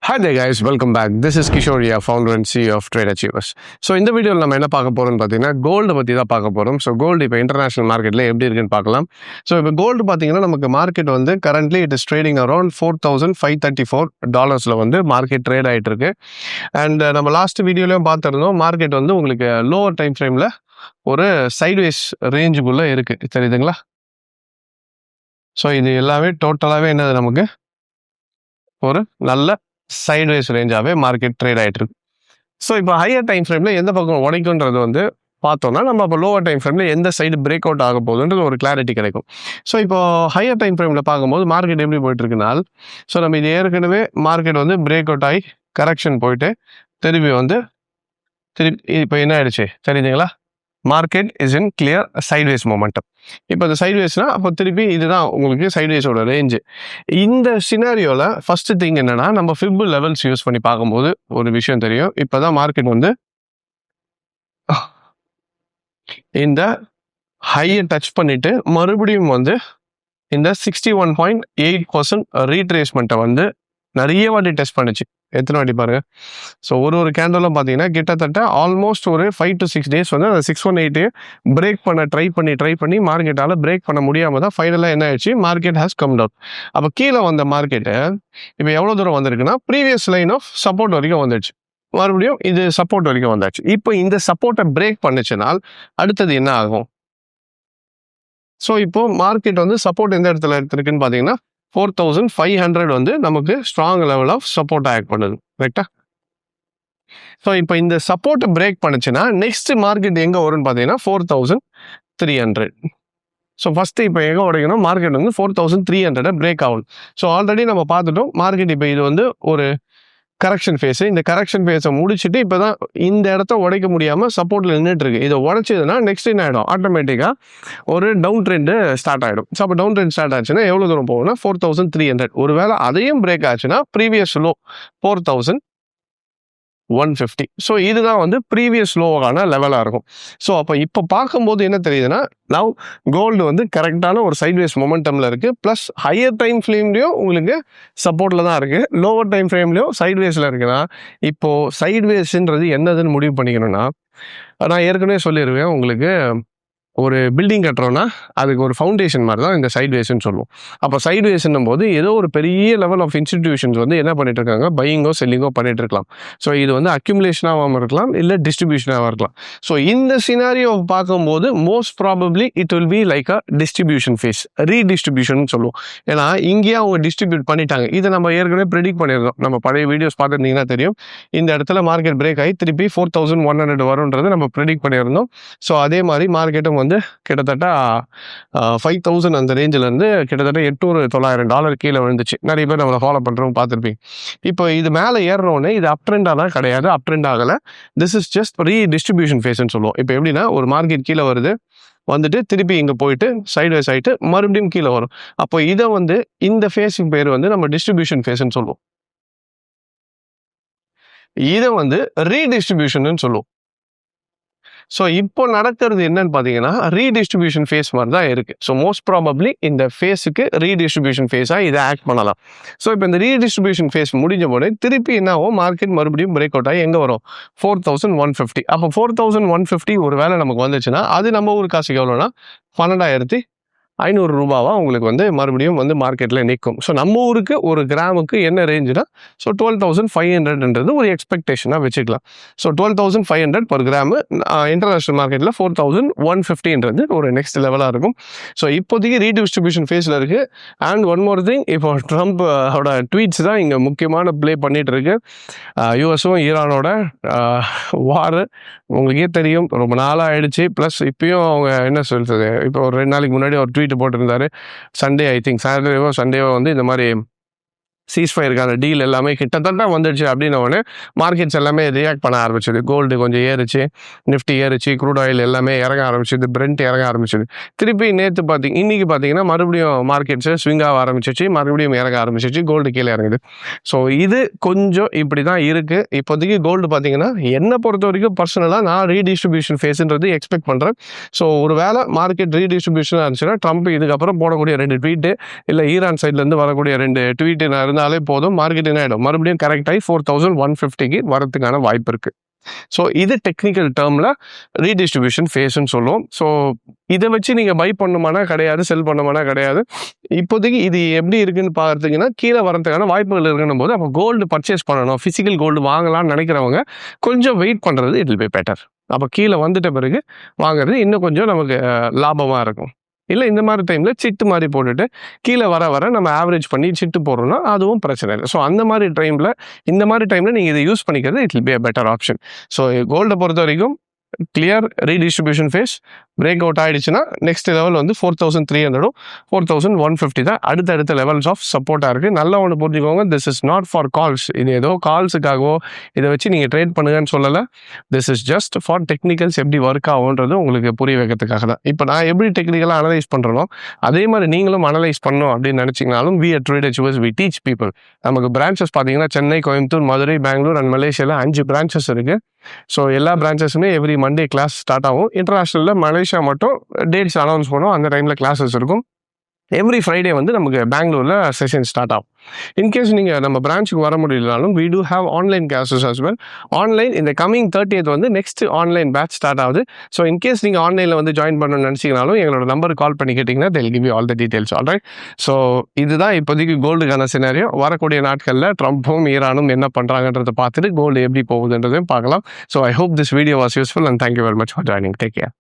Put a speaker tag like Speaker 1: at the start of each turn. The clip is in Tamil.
Speaker 1: Hi there guys, welcome back. This is Kishoria, founder and CEO of Trade Achievers. So இந்த வீடியோவில் நம்ம என்ன பார்க்க போகிறோம்னு பார்த்தீங்கன்னா கோல்டு பற்றி தான் பார்க்க போகிறோம். ஸோ கோல்டு இப்போ இன்டர்நேஷனல் மார்க்கெட்டில் எப்படி இருக்குன்னு பார்க்கலாம். ஸோ இப்போ கோல்டு பார்த்தீங்கன்னா நமக்கு மார்க்கெட் வந்து currently it is trading around $4,534 வந்து மார்க்கெட் ட்ரேட் ஆகிட்டு இருக்கு. அண்ட் நம்ம லாஸ்ட் வீடியோலையும் பார்த்துருந்தோம், மார்க்கெட் வந்து உங்களுக்கு லோவர் டைம் ஃப்ரேமில் ஒரு சைட்வேஸ் ரேஞ்சுக்குள்ளே இருக்குது, தெரியுதுங்களா? ஸோ இது எல்லாமே டோட்டலாகவே என்னது, நமக்கு ஒரு நல்ல சைட்வேஸ் ரேஞ்சாகவே மார்க்கெட் ட்ரேட் ஆகிட்டு இருக்கு. ஸோ இப்போ ஹையர் டைம் ஃப்ரேமில் எந்த பக்கம் உடைக்குன்றது வந்து பார்த்தோம்னா, நம்ம அப்போ லோவர் டைம் ஃப்ரேமில் எந்த சைடு பிரேக் அவுட் ஆக போகுதுன்றது ஒரு கிளாரிட்டி கிடைக்கும். ஸோ இப்போ ஹையர் டைம் ஃப்ரேமில் பார்க்கும்போது மார்க்கெட் எப்படி போயிட்டு இருக்குனால், ஸோ நம்ம இது ஏற்கனவே மார்க்கெட் வந்து பிரேக் அவுட் ஆகி கரெக்ஷன் போயிட்டு திருப்பி இப்போ என்ன ஆயிடுச்சு தெரியுதுங்களா? Market is in clear sideways momentum. இப்போ இந்த சைட்வேஸ்னா அப்போ திருப்பி இதுதான் உங்களுக்கு சைட்வேஸோட ரேஞ்சு. இந்த சினாரியோவில் ஃபர்ஸ்ட் திங் என்னன்னா, நம்ம ஃபிப் லெவல்ஸ் யூஸ் பண்ணி பார்க்கும்போது ஒரு விஷயம் தெரியும். இப்போ தான் மார்க்கெட் வந்து இந்த ஹையை டச் பண்ணிட்டு மறுபடியும் வந்து இந்த 61.8% ரீட்ரேஸ்மெண்ட்டை வந்து நிறைய வாட்டி டெஸ்ட் பண்ணுச்சு. எத்தனை வாட்டி பாருங்க. ஸோ ஒரு கேண்டலும் பார்த்தீங்கன்னா கிட்டத்தட்ட ஆல்மோஸ்ட் ஒரு 5 to 6 days வந்து அந்த 618 பிரேக் பண்ண ட்ரை பண்ணி மார்க்கெட்டால் பிரேக் பண்ண முடியாமல் தான் ஃபைனலாக என்ன ஆயிடுச்சு, மார்க்கெட் ஹேஸ் கம் டவுன். அப்போ கீழே வந்த மார்க்கெட்டு இப்போ எவ்வளோ தூரம் வந்திருக்குன்னா, ப்ரீவியஸ் லைன் ஆஃப் சப்போர்ட் வரைக்கும் வந்துடுச்சு. மறுபடியும் இது சப்போர்ட் வரைக்கும் வந்தாச்சு. இப்போ இந்த சப்போர்ட்டை பிரேக் பண்ணுச்சுனால் அடுத்தது என்ன ஆகும்? ஸோ இப்போ மார்க்கெட் வந்து சப்போர்ட் எந்த இடத்துல இருக்குன்னு பார்த்தீங்கன்னா 4,500 வந்து நமக்கு strong level of support act பண்ணுது, கரெக்டா? ஸோ இப்போ இந்த சப்போர்ட்டை பிரேக் பண்ணுச்சுன்னா நெக்ஸ்ட் மார்க்கெட் எங்கே வரும்னு பார்த்தீங்கன்னா 4,300. ஸோ ஃபஸ்ட்டு இப்போ எங்கே உடைக்கணும், மார்க்கெட் வந்து 4,300 பிரேக் ஆகும். ஸோ ஆல்ரெடி நம்ம பார்த்துட்டோம், மார்க்கெட் இப்போ இது வந்து ஒரு கரெக்ஷன் ஃபேஸு. இந்த கரெக்ஷன் ஃபேஸை முடிச்சுட்டு இப்போ தான் இந்த இடத்த உடைக்க முடியாமல் சப்போர்ட்டில் நின்றுட்டு இருக்கு. இதை உடைச்சதுன்னா நெக்ஸ்ட் என்ன ஆகிடும், ஆட்டோமேட்டிக்காக ஒரு டவுன் ட்ரெண்டு ஸ்டார்ட் ஆகிடும். ஸோ அப்போ டவுன் ட்ரெண்ட் ஸ்டார்ட் ஆச்சுன்னா எவ்வளோ தூரம் போகும்னா 4,300. ஒருவேளை அதையும் பிரேக் ஆச்சுன்னா ப்ரீவியஸ் லோ 4,150. ஸோ இதுதான் வந்து ப்ரீவியஸ் லோவான லெவலாக இருக்கும். ஸோ அப்போ இப்போ பார்க்கும்போது என்ன தெரியுதுன்னா, நவ் கோல்டு வந்து கரெக்டான ஒரு சைட்வேஸ் மொமெண்டமில் இருக்குது. ப்ளஸ் ஹையர் டைம் ஃப்ரேம்லேயும் உங்களுக்கு சப்போர்ட்டில் தான் இருக்குது, லோவர் டைம் ஃப்ரேம்லேயும் சைட்வேஸில் இருக்குன்னா, இப்போது சைட்வேஸ்ன்றது என்னதுன்னு முடிவு பண்ணிக்கணும்னா, நான் ஏற்கனவே சொல்லிடுவேன் உங்களுக்கு, ஒரு பில்டிங் கட்டுறோன்னா அதுக்கு ஒரு ஃபவுண்டேஷன் மாதிரி தான் இந்த சைட்வேஸ்ன்னு சொல்லுவோம். அப்போ சைட்வேஸ்ன்னும் போது ஏதோ ஒரு பெரிய லெவல் ஆஃப் இன்ஸ்டிடியூஷன்ஸ் வந்து என்ன பண்ணிட்டு இருக்காங்க, பையிங்கோ செல்லிங்கோ பண்ணிட்டு இருக்கலாம். ஸோ இது வந்து அக்யூமுலேஷனாகவும் இருக்கலாம், இல்லை டிஸ்ட்ரிபியூஷனாகவும் இருக்கலாம். ஸோ இந்த சினாரியோ பார்க்கும்போது most probably it will be like a distribution phase, redistribution சொல்லுவோம். ஏன்னா இங்கேயே அவங்க டிஸ்ட்ரிபியூட் பண்ணிட்டாங்க. இதை நம்ம ஏற்கனவே ப்ரெடிக்ட் பண்ணியிருந்தோம். நம்ம பழைய வீடியோஸ் பார்த்துருந்தீங்கன்னா தெரியும், இந்த இடத்துல மார்க்கெட் பிரேக் ஆகி திருப்பி 4,100 வரும்ன்றது நம்ம ப்ரெடிக்ட் பண்ணியிருந்தோம். ஸோ அதே மாதிரி மார்க்கெட்டும் வந்து கிட்டத்தட்ட 5,000 அந்த ரேஞ்சிலேருந்து கிட்டத்தட்ட $800-900 கீழே விழுந்துச்சு. நிறைய பேர் நம்மளை ஃபாலோ பண்ணுறவங்க பார்த்துருப்பீங்க. இப்போ இது மேலே ஏறணுன்னே இது அப் ட்ரெண்டாக தான் கிடையாது, அப் ட்ரெண்ட் ஆகலை. திஸ் இஸ் ஜஸ்ட் ரீடிஸ்ட்ரிபியூஷன் ஃபேஸ்ன்னு சொல்லுவோம். இப்போ எப்படின்னா, ஒரு மார்க்கெட் கீழே வருது, வந்துட்டு திருப்பி இங்கே போயிட்டு சைட்வேஸ் ஆகிட்டு மறுபடியும் கீழே வரும். அப்போ இதை வந்து இந்த ஃபேஸுக்கு பேர் வந்து நம்ம டிஸ்ட்ரிபியூஷன் ஃபேஸ்ன்னு சொல்லுவோம். இதை வந்து ரீடிஸ்ட்ரிபியூஷன் சொல்லுவோம். ஸோ இப்போ நடக்கிறது என்னன்னு பார்த்தீங்கன்னா, ரீடிஸ்ட்ரிபியூஷன் ஃபேஸ் மாதிரி தான் இருக்குது. ஸோ மோஸ்ட் ப்ராபப்ளி இந்த ஃபேஸுக்கு ரீடிஸ்ட்ரிபியூஷன் ஃபேஸாக இதை ஆக்ட் பண்ணலாம். ஸோ இப்போ இந்த ரீடிஸ்ட்ரிபியூஷன் ஃபேஸ் முடிஞ்ச போது திருப்பி என்ன ஆகும், மார்க்கெட் மறுபடியும் பிரேக் அவுட் ஆகி எங்கே வரும், 4,150. அப்போ 4,150 ஒரு வேளை நமக்கு வந்துச்சுன்னா அது நம்ம ஊர் காசுக்கு எவ்வளோனா 12,500 ரூபாவா உங்களுக்கு வந்து மறுபடியும் வந்து மார்க்கெட்டில் நிற்கும். ஸோ நம்ம ஊருக்கு ஒரு கிராமுக்கு என்ன ரேஞ்சுனா, ஸோ 12,500ன்றது ஒரு எக்ஸ்பெக்டேஷனாக வச்சுக்கலாம். ஸோ 12,500 பர் கிராமு இன்டர்நேஷ்னல் மார்க்கெட்டில் 4,150ன்றது ஒரு நெக்ஸ்ட் லெவலாக இருக்கும். ஸோ இப்போதைக்கு ரீடிஸ்ட்ரிபியூஷன் ஃபேஸில் இருக்குது. அண்ட் ஒன் மோர் திங், இப்போ ட்ரம்ப்போட ட்வீட்ஸ் தான் இங்கே முக்கியமான ப்ளே பண்ணிகிட்டு இருக்கு. யூஎஸும் ஈரானோட வார் உங்களுக்கே தெரியும், ரொம்ப நாளாக ஆயிடுச்சு. ப்ளஸ் இப்பயும் அவங்க என்ன சொல்கிறது, இப்போ ஒரு 2 நாளைக்கு முன்னாடி ஒரு ட்வீட் போட்டிருந்தாரு. சண்டே, ஐ திங்க் சண்டேவோ வந்து இந்த மாதிரி சீஸ்ஃபயருக்கான டீல் எல்லாமே கிட்டத்தட்ட வந்துடுச்சு அப்படின்ன உடனே மார்க்கெட்ஸ் எல்லாமே ரியாக்ட் பண்ண ஆரம்பிச்சது. கோல்டு கொஞ்சம் ஏறிச்சு, நிஃப்டி ஏறிச்சு, க்ரூட் ஆயில் எல்லாமே இறங்க ஆரம்பிச்சது, பிரெண்ட் இறங்க ஆரம்பிச்சது. திருப்பி நேற்று இன்னைக்கு பார்த்தீங்கன்னா மறுபடியும் மார்க்கெட்ஸு ஸ்விங் ஆக ஆரம்பிச்சிச்சு, மறுபடியும் இறங்க ஆரம்பிச்சிச்சு, கோல்டு கீழே இறங்குது. ஸோ இது கொஞ்சம் இப்படி தான் இருக்குது இப்போதைக்கு கோல்டு. பார்த்தீங்கன்னா என்னை பொறுத்த வரைக்கும் பர்சனலாக நான் ரீடிஸ்ட்ரிபியூஷன் ஃபேஸுன்றது எக்ஸ்பெக்ட் பண்ணுறேன். ஸோ ஒரு வேளை மார்க்கெட் ரீடிஸ்ட்ரிபியூஷனாக இருந்துச்சுன்னா ட்ரம்ப் இதுக்கப்புறம் போடக்கூடிய 2 ட்வீட்டு, இல்லை ஈரான் சைட்லேருந்து வரக்கூடிய 2 ட்வீட்டு நான் இருந்தாலே போதும், மார்க்கெட் என்ன ஆகிடும், மறுபடியும் கரெக்ட் ஆகி 4150க்கு வரதுக்கான வாய்ப்பு இருக்குது. ஸோ இது டெக்னிக்கல் டேர்மில் ரீடிஸ்ட்ரிபியூஷன் ஃபேஸ்ன்னு சொல்லுவோம். ஸோ இதை வச்சு நீங்கள் பை பண்ணுமானா கிடையாது, செல் பண்ணுமானா கிடையாது. இப்போதைக்கு இது எப்படி இருக்குன்னு பார்த்துக்கிங்கன்னா, கீழே வரதுக்கான வாய்ப்புகள் இருக்குன்னும் போது அப்போ கோல்டு பர்ச்சேஸ் பண்ணணும், ஃபிசிக்கல் கோல்டு வாங்கலாம்னு நினைக்கிறவங்க கொஞ்சம் வெயிட் பண்ணுறது இட் வில் பி பெட்டர். அப்போ கீழே வந்துட்ட பிறகு வாங்குறது இன்னும் கொஞ்சம் நமக்கு லாபமாக இருக்கும். இல்லை இந்த மாதிரி டைமில் சிட்டு மாதிரி போட்டுட்டு கீழே வர வர நம்ம ஆவரேஜ் பண்ணி சிட்டு போடுறோம்னா அதுவும் பிரச்சனை இல்லை. ஸோ அந்த மாதிரி டைமில் நீங்கள் இதை யூஸ் பண்ணிக்கிறது it will be a better option. So கோல்டை பொறுத்த வரைக்கும் clear redistribution phase break out ஆகிடுச்சுன்னா நெக்ஸ்ட் லெவல் வந்து 4300 4150 தான் அடுத்தடுத்த லெவல்ஸ் ஆஃப் சப்போர்ட்டாக இருக்குது. நல்லா ஒன்று புரிஞ்சுக்கோங்க, this is not for calls. இது ஏதோ கால்ஸுக்காகவோ இதை வச்சு நீங்கள் ட்ரேட் பண்ணுங்கன்னு சொல்லலை. This is just for technicals எப்படி ஒர்க் ஆகுன்றது உங்களுக்கு புரிய வைக்கிறதுக்காக தான். இப்போ நான் எப்படி டெக்னிக்கலாக அனலைஸ் பண்ணுறனோ அதே மாதிரி நீங்களும் அனலைஸ் பண்ணணும் அப்படின்னு நினச்சிங்கனாலும் we at traders US we teach people. நமக்கு பிரான்ச்சஸ் பார்த்தீங்கன்னா சென்னை, கோயம்புத்தூர், மதுரை, பெங்களூர் அண்ட் மலேசியாவில் 5 பிரான்ச்சஸ் இருக்குது. ஸோ எல்லா பிரான்ச்சஸுமே எவ்ரி மண்டே கிளாஸ் ஸ்டார்ட் ஆகும். இன்டர்நேஷ்னலில் மலேசியா மட்டும் டேட்ஸ் அனௌன்ஸ் பண்ணுவோம், அந்த டைமில் கிளாஸஸ் இருக்கும். எவ்ரி ஃப்ரைடே வந்து நமக்கு பெங்களூரில் செஷன் ஸ்டார்ட் ஆகும். இன்கேஸ் நீங்கள் நம்ம பிரான்ச்சுக்கு வர முடியலனாலும் we do have online classes as well. Online இந்த கமிங் 30th வந்து நெக்ஸ்ட் ஆன்லைன் பேட்ச் ஸ்டார்ட் ஆகுது. ஸோ இன்கேஸ் நீங்கள் ஆன்லைனில் வந்து ஜாயின் பண்ணணும்னு நினச்சிங்கனாலும் எங்களோட நம்பருக்கு கால் பண்ணி கேட்டிங்கன்னா they'll give you all the details. Alright. So இதுதான் இப்போதைக்கு கோல்டுக்கான சினாரியோ. வரக்கூடிய நாட்களில் ட்ரம்ப்பும் ஈரானும் என்ன பண்ணுறாங்கன்றதை பார்த்துட்டு கோல்டு எப்படி போகுதுன்றதையும் பார்க்கலாம். So I hope this video was useful and thank you very much for joining. Take care.